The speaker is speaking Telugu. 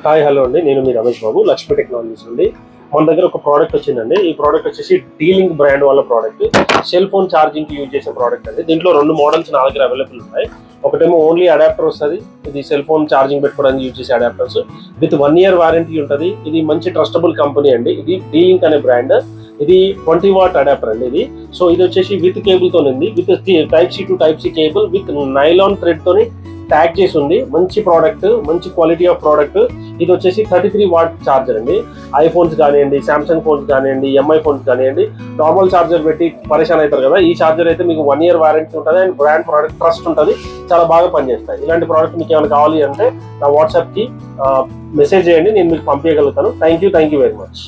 హాయ్ హలో అండి, నేను మీ రమేష్ బాబు, లక్ష్మీ టెక్నాలజీస్ నుండి. మన దగ్గర ఒక ప్రోడక్ట్ వచ్చిందండి. ఈ ప్రోడక్ట్ వచ్చేసి డీలింక్ బ్రాండ్ వాళ్ళ ప్రోడక్ట్, సెల్ ఫోన్ ఛార్జింగ్ కి యూజ్ చేసే ప్రోడక్ట్ అండి. దీంట్లో 2 మోడల్స్ నా దగ్గర అవైలబుల్ ఉన్నాయి. ఒకటేమో ఓన్లీ అడాప్టర్ వస్తుంది, ఇది సెల్ ఫోన్ ఛార్జింగ్ పెట్టుకోవడానికి యూజ్ చేసే అడాప్టర్స్ విత్ 1 year వారంటీ ఉంటుంది. ఇది మంచి ట్రస్టబుల్ కంపెనీ అండి. ఇది డీలింక్ అనే బ్రాండ్. ఇది 20 watt అడాప్టర్ అండి ఇది. సో ఇది వచ్చేసి విత్ కేబుల్ తో ఉంది, with Type C to Type C cable with nylon thread తోని ట్యాగ్ చేసి ఉంది. మంచి ప్రోడక్ట్, మంచి క్వాలిటీ ఆఫ్ ప్రోడక్ట్. ఇది వచ్చేసి 33 watt ఛార్జర్ అండి. ఐఫోన్స్ కానివ్వండి, సామ్సంగ్ ఫోన్స్ కానివ్వండి, ఎంఐ ఫోన్స్ కానివ్వండి, నార్మల్ ఛార్జర్ పెట్టి పరేషాన్ అవుతారు కదా. ఈ ఛార్జర్ అయితే మీకు 1 year వారంటీ ఉంటుంది అండ్ బ్రాండ్ ప్రోడక్ట్ ట్రస్ట్ ఉంటుంది, చాలా బాగా పనిచేస్తాయి. ఇలాంటి ప్రోడక్ట్ మీకు ఏమైనా కావాలి అంటే నా వాట్సాప్కి మెసేజ్ చేయండి, నేను మీకు పంపించగలుగుతాను. Thank you very much.